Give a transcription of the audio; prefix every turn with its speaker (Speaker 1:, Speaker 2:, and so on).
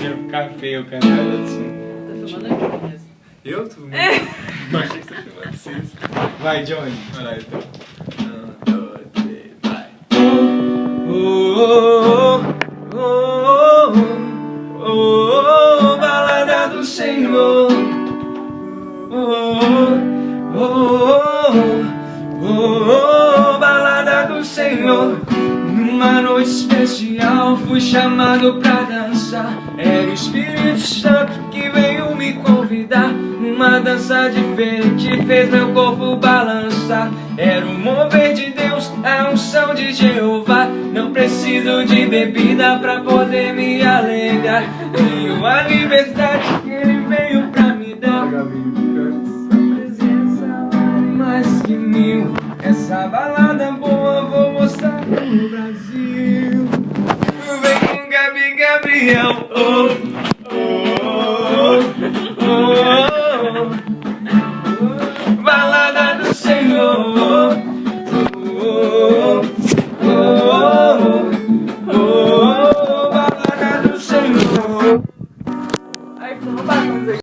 Speaker 1: ia ficar feio cantando assim.
Speaker 2: Tá filmando aqui mesmo.
Speaker 1: Eu? Tu? Eu achei que você filmando vocês. Vai, Johnny. Vai lá, então. 1, 2, 3, vai. Balada do Senhor. Balada do Senhor. Numa noite especial fui chamado pra dançar. Era o Espírito Santo que veio me convidar. Uma dança diferente fez meu corpo balançar. Era o mover de Deus, a unção de Jeová. Não preciso de bebida pra poder me alegrar. Tenho a liberdade que Ele veio pra me dar. Sua presença vale mais que mil. Essa balada boa vou mostrar no Brasil. Vem com Gabi Gabriel.